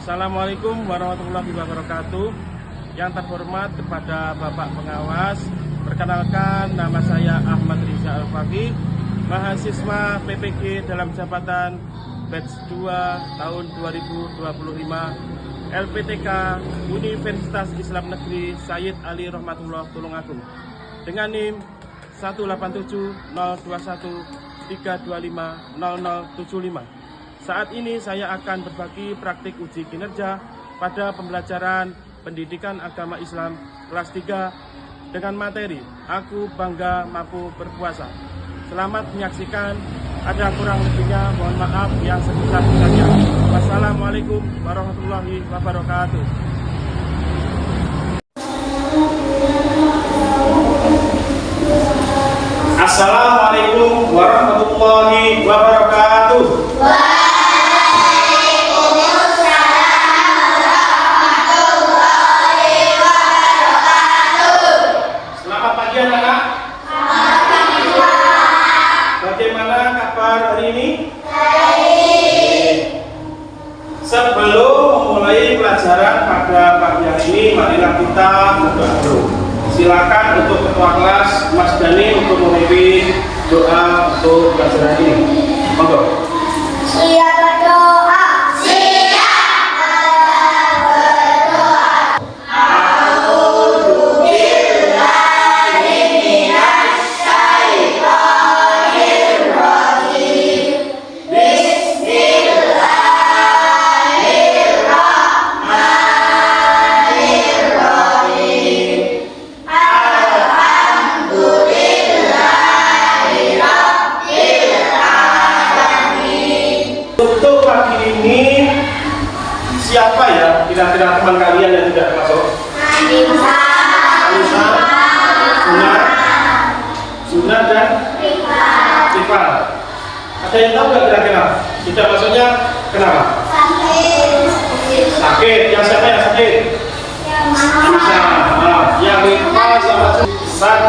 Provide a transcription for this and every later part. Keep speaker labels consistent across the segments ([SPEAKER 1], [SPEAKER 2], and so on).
[SPEAKER 1] Assalamualaikum warahmatullahi wabarakatuh. Yang terhormat kepada Bapak Pengawas, perkenalkan nama saya Ahmad Riza Al-Faqih, mahasiswa PPG dalam jabatan batch 2 tahun 2025 LPTK Universitas Islam Negeri Sayyid Ali Rahmatullah Tulungagung dengan NIM 1870213250075. Saat ini saya akan berbagi praktik uji kinerja pada pembelajaran pendidikan agama Islam kelas 3 dengan materi Aku Bangga Mampu Berpuasa. Selamat menyaksikan, ada kurang lebihnya mohon maaf yang sebesar-besarnya. Wassalamualaikum warahmatullahi wabarakatuh. Assalamualaikum warahmatullahi wabarakatuh. Selamat pagi anak-anak. Bagaimana kabar hari ini? Baik. Sebelum memulai pelajaran pada pagi hari ini, marilah kita berdoa dulu. Silakan untuk ketua kelas Mas Dani untuk memimpin doa untuk pelajaran ini. Monggo.
[SPEAKER 2] Siap berdoa.
[SPEAKER 1] Untuk pagi ini siapa ya kira-kira teman kalian yang tidak masuk? Alisa, Suna dan Rifal. Ada yang tahu nggak kira-kira tidak masuknya kenapa? Sakit. Yang siapa yang sakit? Alisa. Yang Rifal sama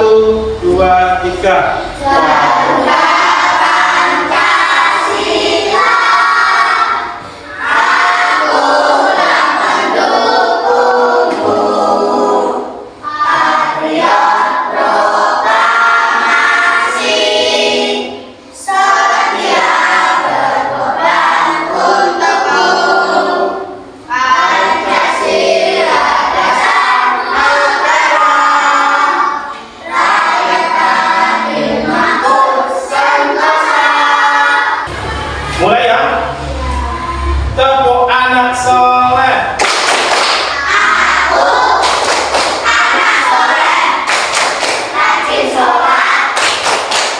[SPEAKER 1] 1, 2, 3. Mulai ya. Tepuk anak soleh.
[SPEAKER 2] Aku anak soleh, rajin sholat,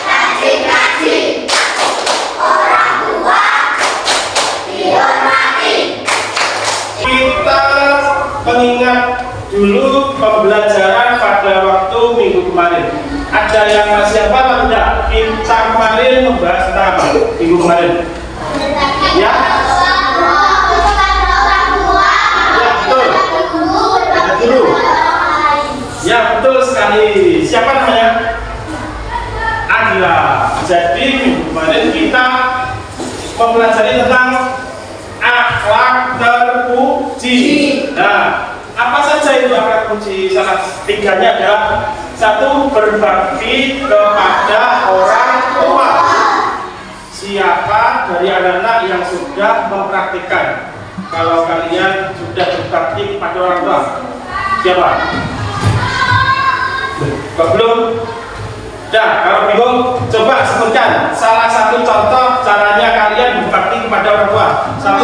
[SPEAKER 2] rajin ngaji, orang tua dihormati.
[SPEAKER 1] Kita mengingat dulu pembelajaran pada waktu minggu kemarin. Ada yang masih hafal atau tidak? Kita kemarin membahas tentang apa? Minggu kemarin. Ya. Guru. Ya betul sekali. Siapa namanya? Adila. Jadi minggu kemarin kita mempelajari tentang akhlak terpuji. Nah, apa saja itu akhlak terpuji? Salah tiganya adalah 1. Berbakti kepada orang tua. Siapa dari anak-anak yang sudah mempraktikkan kalau kalian sudah berbakti kepada orang tua? Siapa? Belum? Nah, kalau bingung, coba sebutkan salah satu contoh caranya kalian berbakti kepada orang tua. 1.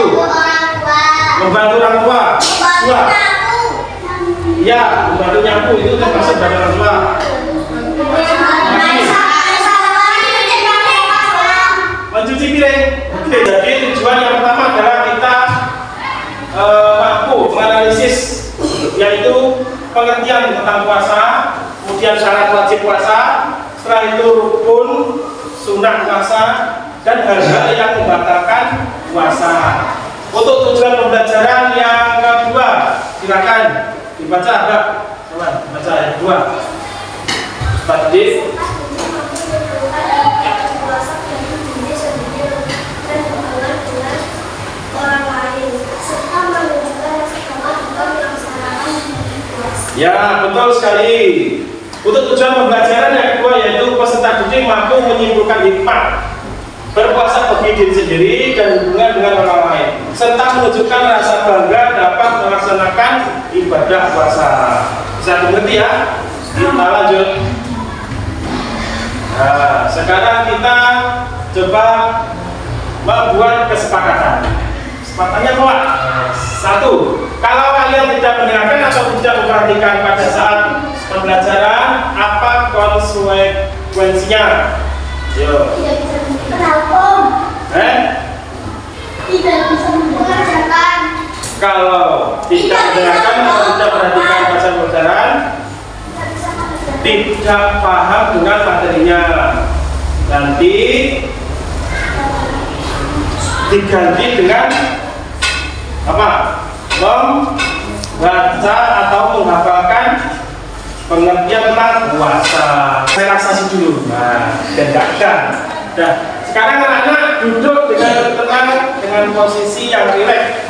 [SPEAKER 1] Membantu orang tua. 2. Ya, membantu nyapu itu termasuk dari orang tua. Mencuci piring. Oke, jadi tujuan yang pertama adalah kita mampu menganalisis, yaitu pengertian tentang puasa, kemudian syarat wajib puasa, setelah itu rukun, sunnah puasa, dan hal-hal yang membatalkan puasa. Untuk tujuan pembelajaran yang kedua, silakan dibaca, Mbak. Baca yang kedua. Tadi
[SPEAKER 2] Orang lain serta
[SPEAKER 1] Ya, betul sekali. Untuk tujuan pembelajaran yang kedua yaitu peserta didik mampu menyimpulkan hikmah berpuasa bagi diri sendiri dan hubungan dengan orang lain, serta menunjukkan rasa bangga dapat melaksanakan ibadah puasa. Bisa dimengerti ya? Kita lanjut. Nah, sekarang kita coba membuat kesepakatan. Kesempatannya apa? Satu, kalau kalian tidak mendengarkan atau tidak memperhatikan pada saat pembelajaran, apa konsekuensinya? Yo.
[SPEAKER 2] Tidak bisa mendengarkan. Tidak bisa mendengarkan.
[SPEAKER 1] Kalau tidak mendengarkan atau tidak perhatikan pada pembelajaran, tidak paham dengan materinya, nanti diganti dengan apa? Membaca atau menghafalkan pengertian tentang puasa. Relaksasi dulu. Nah, dan enggak ada. Nah, sekarang anak-anak duduk dengan tenang dengan posisi yang rileks,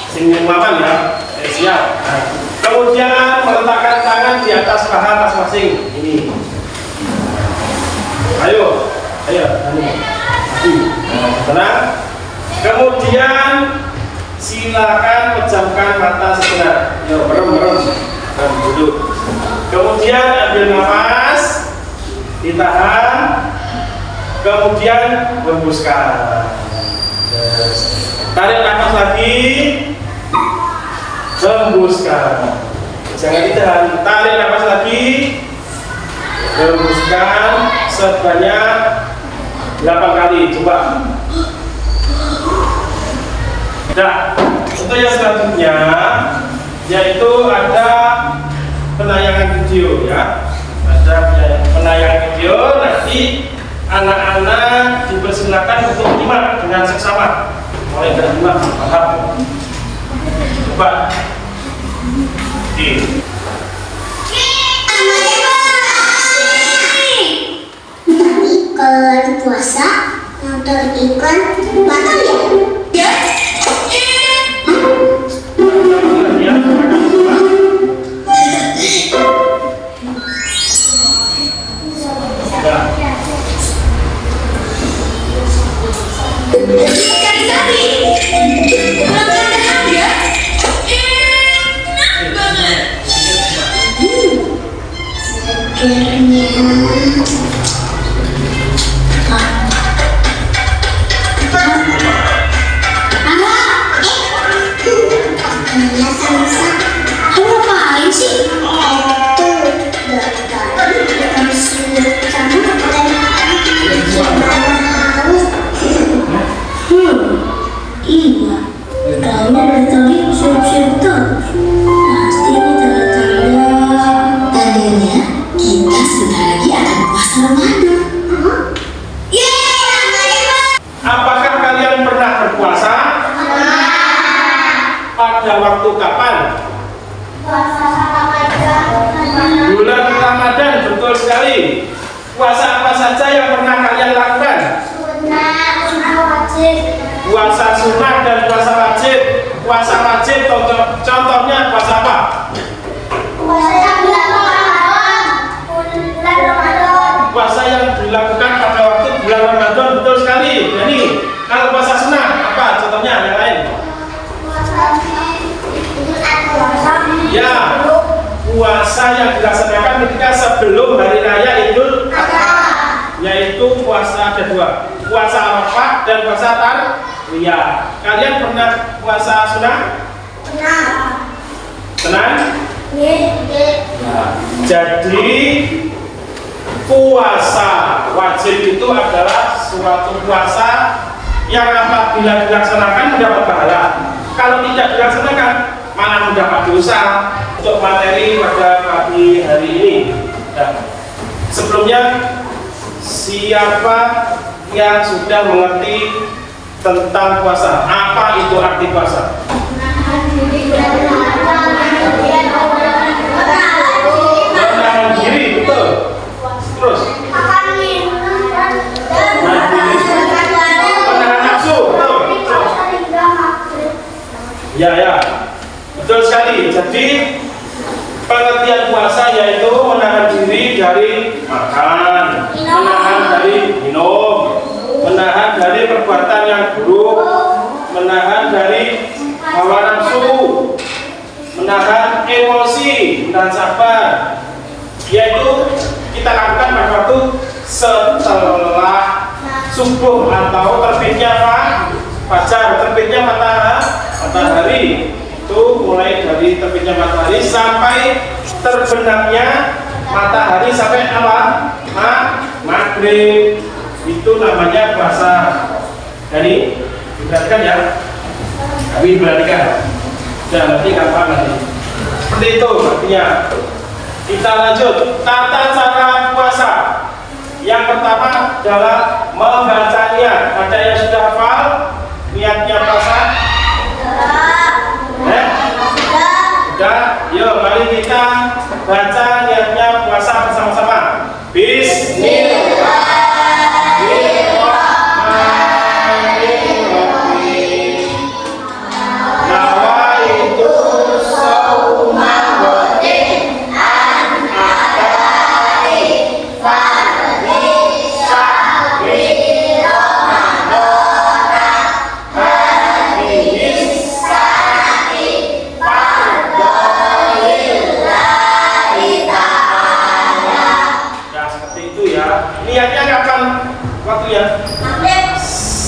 [SPEAKER 1] sing nyaman ya. Siap. Nah, kemudian meletakkan tangan di atas paha masing-masing. Ini. Ayo. Tenang. Kemudian silakan pejamkan mata sejenak. Yo, merem. Duduk. Kemudian ambil nafas, ditahan, kemudian hembuskan. Tarik nafas lagi, hembuskan. Jangan ditahan. Tarik nafas lagi, hembuskan sebanyak 8 kali. Coba. Nah, untuk yang selanjutnya yaitu ada penayangan video ya. Ada penayangan video, nanti anak-anak dipersilakan untuk menyimak dengan seksama. Mulai dari nyimak, paham? Coba.
[SPEAKER 2] Kalau lagi puasa nonton iklan batal ya?
[SPEAKER 1] Apakah kalian pernah berpuasa? Pada waktu kapan? Bulan Ramadan, betul sekali. Puasa apa saja yang pernah kalian lakukan? Puasa sunat dan puasa wajib. Puasa wajib contohnya puasa apa? Puasa yang dilakukan pada waktu bulan Ramadan, betul sekali. Jadi kalau puasa sunat apa contohnya yang lain? Ya, puasa yang dilaksanakan ketika sebelum hari raya Idul Adha, yaitu puasa ada 2, puasa Arafah dan puasa Tarwiyah. Kalian pernah puasa sunat? Tenang? Jadi puasa wajib itu adalah suatu puasa yang apabila dilaksanakan mendapat pahala. Kalau tidak dilaksanakan malah mendapat dosa. Untuk materi pada pagi hari ini, nah, sebelumnya siapa yang sudah mengerti tentang puasa? Apa itu arti puasa? Menahan diri, betul. Terus menahan nafsu, betul. Ya, betul sekali. Jadi Pengertian puasa yaitu menahan diri dari makan, menahan dari minum, menahan dari perbuatan yang buruk, menahan dari hawa nafsu, menahan emosi dan sabar, yaitu kita lakukan pada waktu setelah subuh atau terbitnya fajar, terbitnya matahari. Itu mulai dari terbitnya matahari sampai terbenamnya matahari sampai apa? Maghrib. Itu namanya puasa. Jadi diperhatikan ya. Kami perhatikan. Dan nanti gampang nanti. Seperti itu artinya. Kita lanjut. Tata cara puasa. Yang pertama adalah membaca niat. Ada yang sudah hafal niatnya puasa? Sudah, yuk mari kita baca niatnya puasa bersama-sama. Bismillahirrahmanirrahim. Nawaitu shauma ghadin an adai fardhi syahri ramadana hadhihi sanati niatnya kapan waktunya?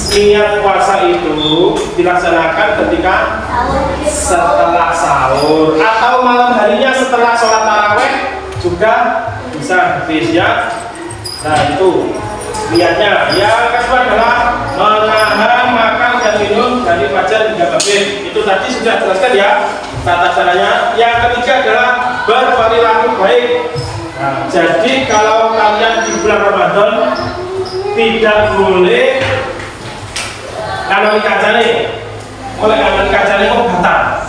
[SPEAKER 1] Niat puasa itu dilaksanakan ketika setelah sahur atau malam harinya setelah sholat taraweh juga bisa ya. Nah itu niatnya. Yang kedua adalah menahan makan dan minum dari fajar hingga maghrib. Itu tadi sudah jelaskan ya tata caranya. Yang ketiga adalah berperilaku baik. Nah, jadi kalau kalian di bulan Ramadan tidak boleh kanali kacane, oleh kanali kacane kok batal.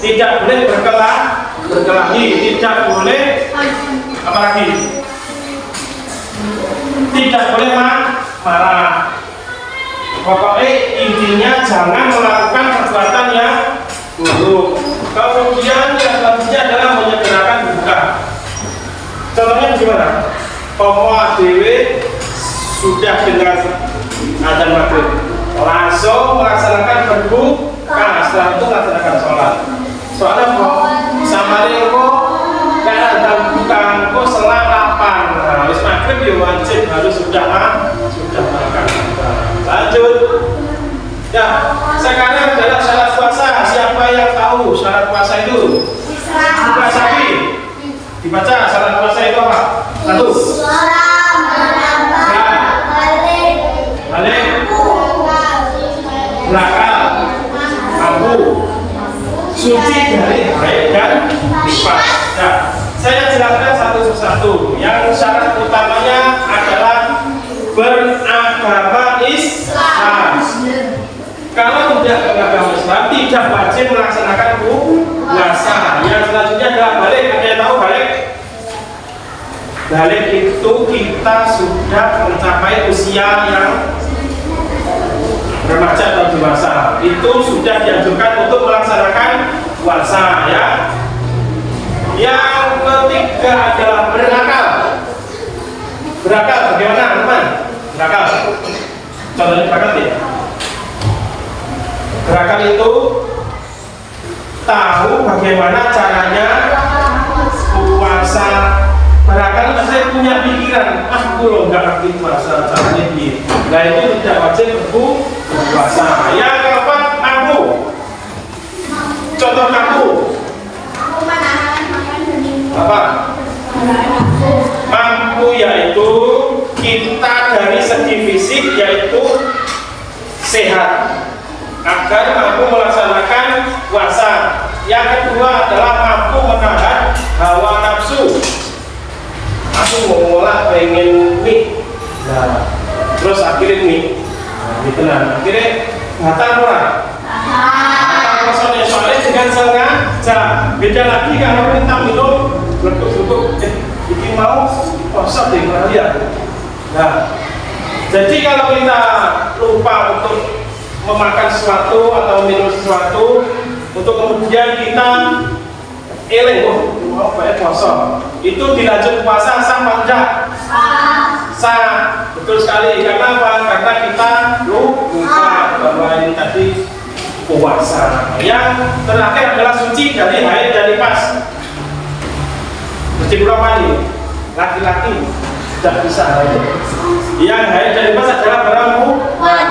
[SPEAKER 1] Tidak boleh berkelahi, tidak boleh apa lagi? Tidak boleh marah. Pokoknya intinya jangan melakukan perbuatan yang buruk. Kemudian yang selanjutnya adalah menyegerakan buka. Contohnya gimana? Pomo dewe sudah dengar adzan maghrib, langsung melaksanakan berbuka. Setelah itu melaksanakan sholat. Soalnya kok samari kok gak ada buka, kok selang lapar. Nah, habis maghrib ya wajib harus sudah makan. Lanjut. Ya, sekarang adalah syarat puasa. Siapa yang tahu syarat puasa itu? Buka sapi. Dibaca syarat puasa itu apa? Satu. Balik. Belakang. Mampu. Suci dari haid dan nifas. Nah, saya jelaskan satu persatu. Yang syarat utamanya adalah beragama Islam. Kalau tidak beragama Islam, tidak wajib melaksanakan puasa. Yang selanjutnya adalah balik. Ada yang tahu balik? Balik itu kita sudah mencapai usia yang remaja atau dewasa. Itu sudah dianjurkan untuk melaksanakan puasa ya. Yang ketiga adalah berakal. Berakal bagaimana teman? Berakal. Contohnya berakal ya. Berakal itu tahu bagaimana caranya puasa. Berakal saya punya pikiran, aku loh nggak ngerti puasa caranya ini. Nah itu tidak wajib berpuasa. Yang keempat mampu. Contoh mampu. Apa? Mampu yaitu kita dari segi fisik yaitu sehat agar mampu melaksanakan puasa. Yang kedua adalah mampu menahan hawa nafsu. Aku mau ngolah pengen mie, nah terus akhirnya mie tenang, akhirnya batal orang. Batal soalnya dengan sengaja. Beda lagi kalau kita minum bertuk-bertuk, bikin mau kosong deh ya. Nah, jadi kalau kita lupa untuk memakan sesuatu atau minum sesuatu, untuk kemudian kita eleng, mau bayar puasa. Itu dilanjut puasa sah apa enggak? Sah. Betul sekali. Karena apa? Karena kita lupa bahwa ini tadi puasa. Yang terakhir adalah suci dari haid dan nifas. Mesti berapa nih? Laki-laki tidak bisa haid. Yang haid dan nifas adalah barang muhrim.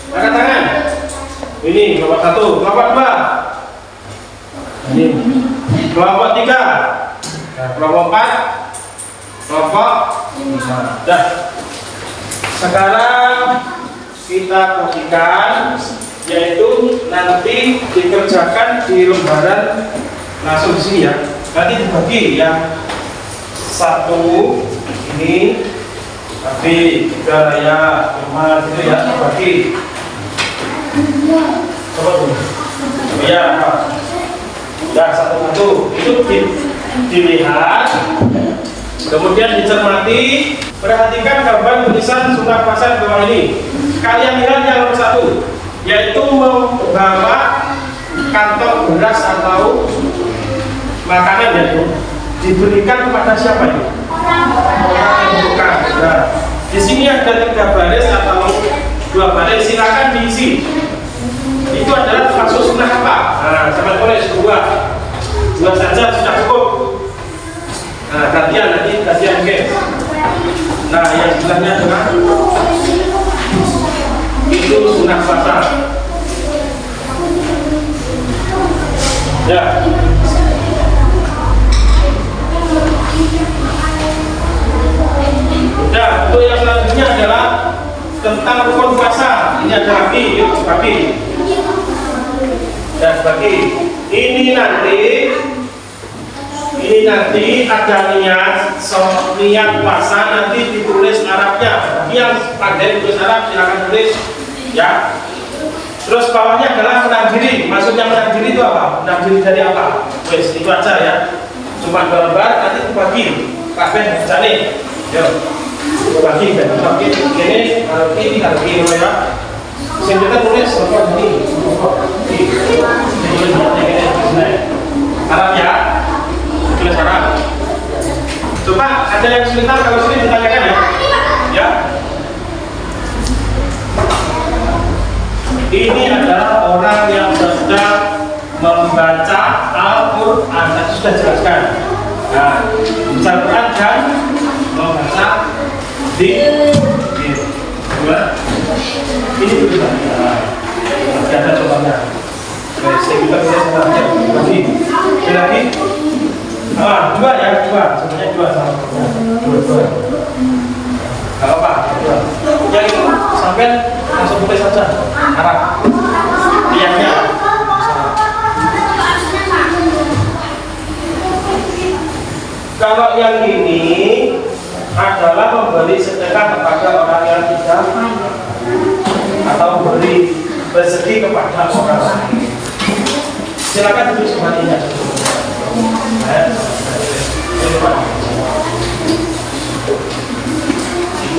[SPEAKER 1] Angkat tangan. Ini kelompok 1, kelompok 2. Ini kelompok 3. Nah, kelompok 4. Kelompok 5. Dah. Sekarang kita perhatikan, yaitu nanti dikerjakan di lembaran langsung di sini ya. Nanti dibagi yang 1 ini tapi 3 ya 5 gitu ya, dibagi. Coba dulu. Ya, ya satu-satu itu dilihat, kemudian dicermati. Perhatikan gambar tulisan sunnah puasa di bawah ini. Kalian lihat yang nomor 1, yaitu membawa kantong beras atau makanan, yaitu diberikan kepada siapa itu? Orang bukan. Nah, di sini ada 3 baris atau 2 baris, silakan diisi. Itu adalah termasuk sunnah apa? Nah, sampai tulis 2 saja sudah cukup. Nah, gantian nanti gantian ke. Nah, yang sebelahnya adalah itu sunnah puasa. Ya. Nah, untuk yang selanjutnya adalah tentang rukun puasa. Ini ada lagi, yuk bagi. Dan bagi ini nanti ada niat puasa, nanti ditulis Arabnya. Yang pandai tulis Arab silakan tulis ya. Terus bawahnya adalah menang diri. Maksudnya menang diri itu apa? Menang diri dari apa? Wes itu aja ya. Cuma gambar, nanti dibagi. Kabeh baca nih. Yuk. Dibagi dan dibagi ini kalau ini ya. Sing kita tulis apa ini? Arab ya. Tulis Arab. Coba ada yang sebentar kalau sulit ditanyakan ya. Ya. Ini adalah orang yang sedang membaca Al-Quran. Tadi sudah jelaskan. Nah, membaca Al-Quran dan membaca di dua. Ini betul. Tidak ada contohnya. Saya juga bisa sebenarnya lagi. 2 ya, 2. Sebenarnya 2 sama. 2. Kalau apa? 2. Yang itu sampai langsung tulis saja. Arab. Lihatnya. Kalau yang ini adalah memberi sedekah kepada orang yang tidak atau beri rezeki kepada orang lain. Silakan tulis kembalinya.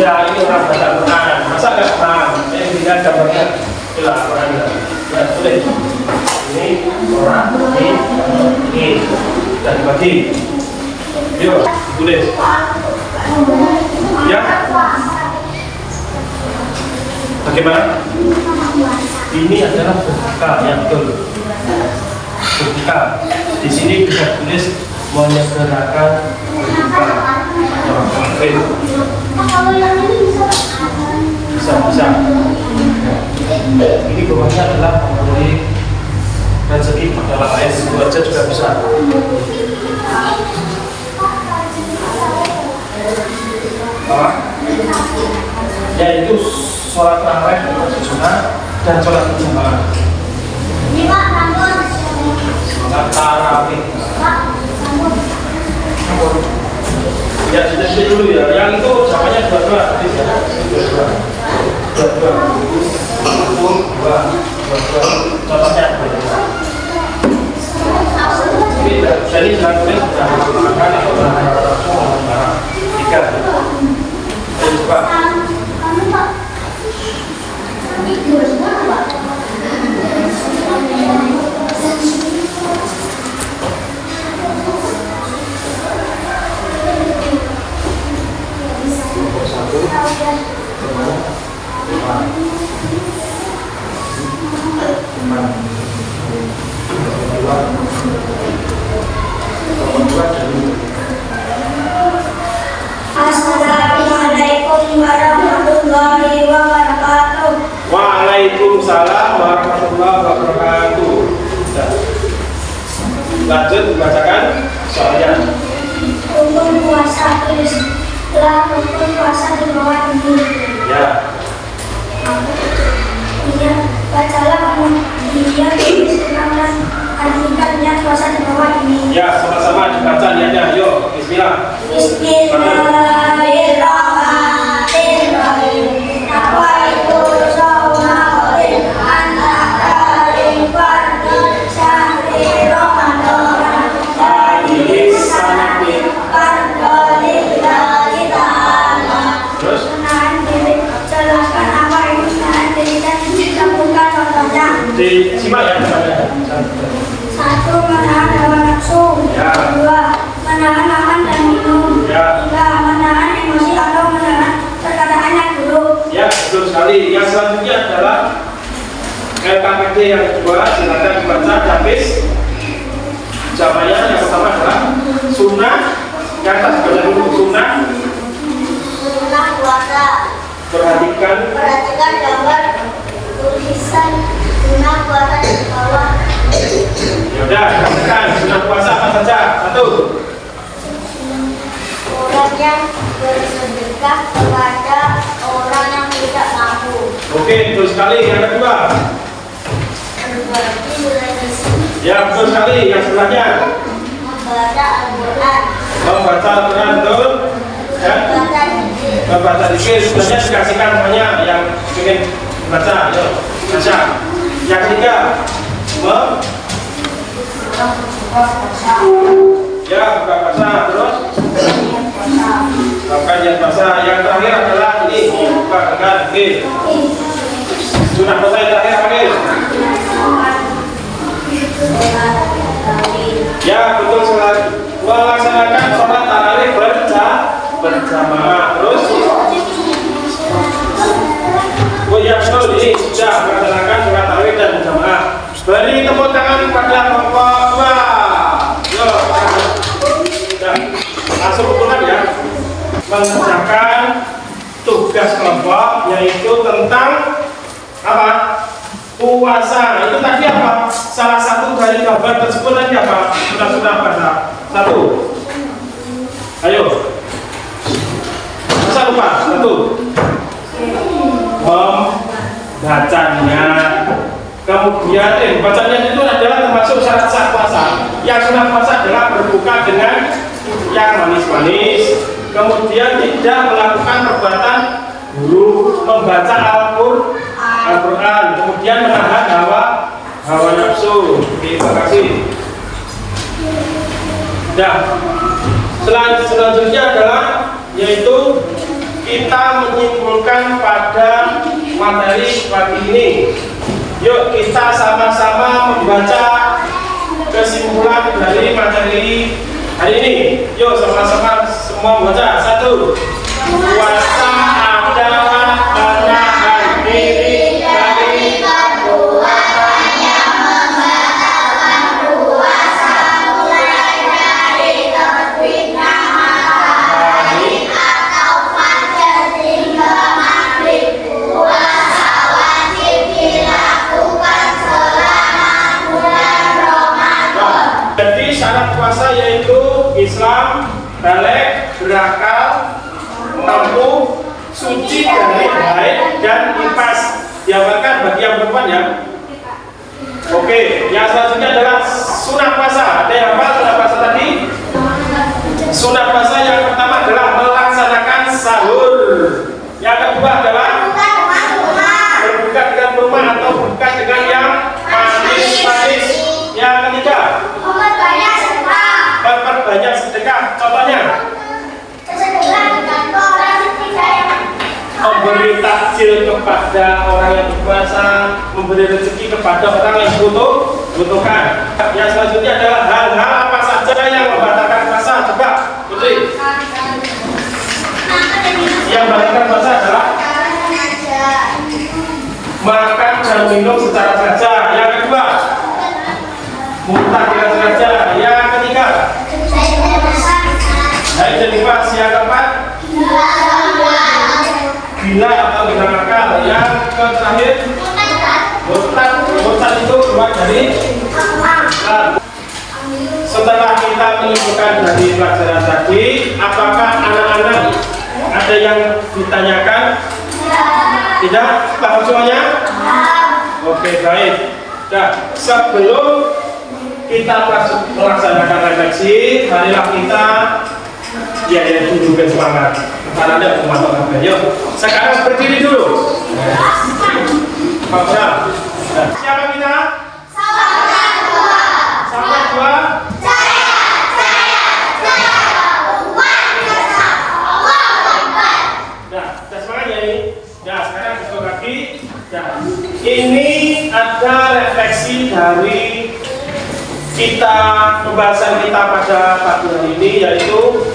[SPEAKER 1] Ya, ini orang baca Quran. Masa nggak paham? Saya tidak gambarnya. Itulah Qurannya. Ya, tulis. Ini orang, ini dan bagi. Yuk, tulis. Ya. Bagaimana? Ini adalah berbuka yang betul. Berbuka. Di sini bisa tulis menyegerakan berbuka. Bisa. Ini bawahnya adalah memberi rezeki pada orang lain. Itu aja juga bisa. Yaitu sholat tarawih sunnah dan sholat berjamaah. Sholat tarawih. Ya sudah dulu ya. Yang itu jawabannya 2. Contohnya. Jadi jangan tulis makan atau barang. 3. Ayo coba.
[SPEAKER 2] Assalamualaikum warahmatullahi wabarakatuh.
[SPEAKER 1] Waalaikumsalam warahmatullahi wabarakatuh. Lanjut dibacakan soalnya.
[SPEAKER 2] Rukun puasa tulislah rukun puasa di bawah ini.
[SPEAKER 1] Ya.
[SPEAKER 2] Iya, bacalah dia tulis dan artikan niat puasa di bawah ini.
[SPEAKER 1] Ya, sama-sama dibaca niatnya. Yuk, bismillah.
[SPEAKER 2] Bismillahirrahmanirrahim. Nawaitu shauma qadin an-nahari fardun syahri Ramadan dari sanati fardun lillahi ta'ala.
[SPEAKER 1] Terus?
[SPEAKER 2] Menahan diri, jelaskan apa itu menahan diri dan disebutkan contohnya.
[SPEAKER 1] Disimak ya teman-teman.
[SPEAKER 2] Satu, menahan hawa nafsu.
[SPEAKER 1] Ya.
[SPEAKER 2] Dua, menahan makan dan minum.
[SPEAKER 1] Ya.
[SPEAKER 2] Tiga, menahan emosi atau menahan perkataan yang buruk.
[SPEAKER 1] Ya, betul sekali. Yang selanjutnya adalah LKPD yang kedua, silakan dibaca habis. Jawabannya yang pertama adalah sunnah. Yang atas baca dulu sunnah.
[SPEAKER 2] Sunnah puasa.
[SPEAKER 1] Perhatikan.
[SPEAKER 2] Perhatikan gambar tulisan sunnah puasa di bawah.
[SPEAKER 1] Ya udah, perhatikan sunnah puasa apa saja? Satu.
[SPEAKER 2] Orang yang bersedekah kepada orang yang tidak mampu.
[SPEAKER 1] Oke, betul sekali. Yang kedua.
[SPEAKER 2] Berbagi nilai rezeki.
[SPEAKER 1] Ya, betul sekali. Yang sebelahnya.
[SPEAKER 2] Membaca Al-Quran.
[SPEAKER 1] Membaca Al-Quran, betul. Ya.
[SPEAKER 2] Membaca zikir.
[SPEAKER 1] Membaca zikir, sebenarnya dikasihkan semuanya yang ingin baca. Yuk, baca. Yang ketiga. Ya, buka puasa. Terus. Maka yang puasa. Yang terakhir adalah ini. Buka dengan zikir. Sunnah puasa yang terakhir apa nih? Ya, betul sekali. Melaksanakan sholat tarawih berjamaah. Terus, oh ya betul, ini sudah melaksanakan sholat tarawih dan berjamaah. Beri tepuk tangan pada Bapak. Yuk, sudah langsung pulang ya. Mengerjakan tugas kelompok yaitu tentang apa? Puasa. Itu tadi apa? Salah satu dari gambar tersebut tadi apa? Sudah baca. Satu. Ayo. Masa lupa? Satu. Membacanya. Kemudian bacanya itu adalah termasuk syarat sah puasa. Yang sunnah puasa adalah berbuka dengan yang manis-manis. Kemudian tidak melakukan perbuatan buruk, membaca Al-Quran, kemudian menahan hawa nafsu. Terima kasih. Nah, selanjutnya adalah yaitu kita menyimpulkan pada materi pagi ini. Yuk kita sama-sama membaca kesimpulan dari materi hari ini. Yuk sama-sama semua membaca. Satu. Puasa adalah menahan diri dari perbuatan yang membatalkan puasa, mulai dari terbit matahari atau fajar hingga maghrib. Puasa wajib dilakukan selama bulan Ramadan. Jadi syarat puasa yaitu Islam, balik, berakal, mampu, suci dari haid dan nifas. Diamalkan bagi yang perempuan ya. Oke, yang selanjutnya adalah sunnah puasa. Ada yang apa sunnah puasa tadi? Sunnah puasa yang pertama adalah melaksanakan sahur. Yang kedua adalah berbuka dengan kurma atau berbuka dengan yang manis-manis. Yang ketiga, memperbanyak sedekah. Contohnya, memberi takjil kepada orang yang berpuasa, memberi rezeki kepada orang yang butuhkan. Yang selanjutnya adalah hal-hal apa saja yang membatalkan puasa. Coba, Putri. Yang membatalkan puasa adalah makan dan minum secara saja. Yang kedua, Setelah kita menyimpulkan dari pelajaran tadi, apakah anak-anak ada yang ditanyakan? Tidak? Paham semuanya? Oke, baik. Nah, sebelum kita melaksanakan refleksi, marilah kita tunjukkan semangat. Karena ada pemahaman. Yuk, sekarang berdiri dulu. Pak Bram. Siapa kita? Sahabat dua. Nah, semangat ya ini. Nah, sekarang kita lagi. Nah, ini ada refleksi dari kita pembahasan kita pada pagi hari ini, yaitu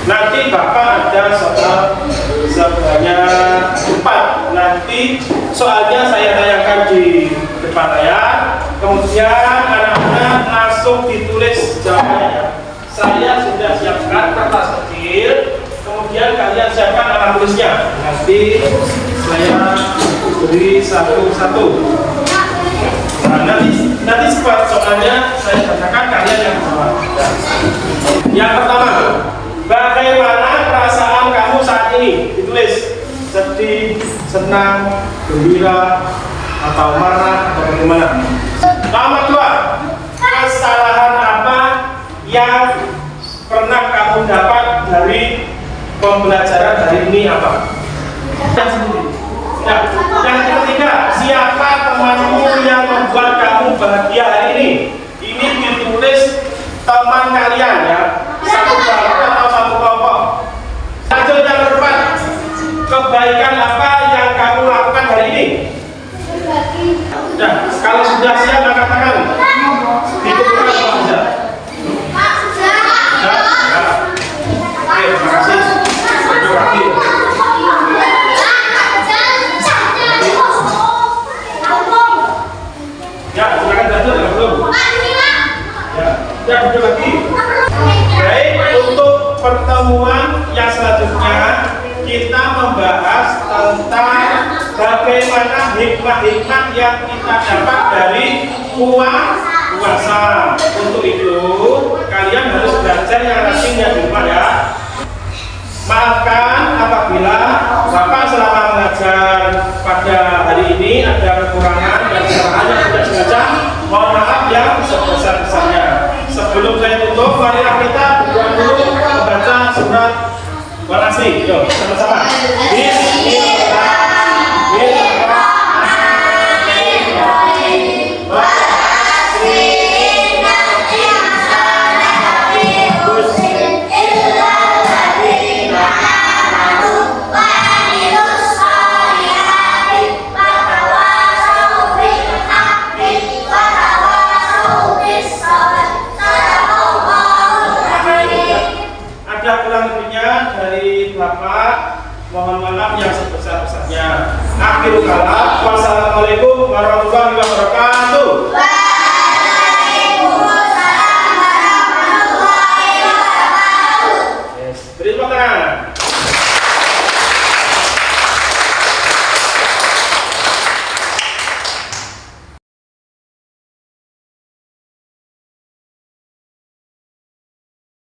[SPEAKER 1] nanti Bapak ada soal sebanyak 4. Nanti soalnya saya tayangkan di depan layar, kemudian anak-anak langsung ditulis jawabannya. Saya sudah siapkan kertas kecil, kemudian kalian siapkan alat tulisnya. Nanti saya beri satu-satu. Nah, nanti soalnya saya katakan kalian yang jawab. Yang pertama, bagaimana perasaan kamu saat ini? Ditulis sedih, senang, gembira, atau marah, atau bagaimana? Nomor 2, kesalahan apa yang pernah kamu dapat dari pembelajaran hari ini apa? Nah, yang ketiga, siapa temanmu yang membuat kamu bahagia hari ini? Ini ditulis teman kalian ya, satu kelompok atau satu kelompok. Lanjut yang keempat, kebaikan apa yang kamu lakukan hari ini? Nah, kalau sudah siap angkat tangan. Dikumpulkan apa saja? Oke, terima kasih. Terima kasih. Ya, silakan belajar ya belum? Ya, betul lagi. Baik, untuk pertemuan yang selanjutnya kita membahas tentang bagaimana hikmah-hikmah yang kita dapat dari puasa. Untuk itu, kalian harus belajar yang rajinnya di rumah ya. Maafkan apabila Bapak selama mengajar pada hari ini ada kekurangan dan kesalahan yang tidak sengaja. Mohon maaf yang sebesar-besarnya. Sebelum saya tutup, marilah kita berdoa dulu membaca surat Wal-Asri. Yuk, sama-sama. Mohon maaf yang sebesar-besarnya. Akhirul kalam. Wassalamualaikum warahmatullahi wabarakatuh.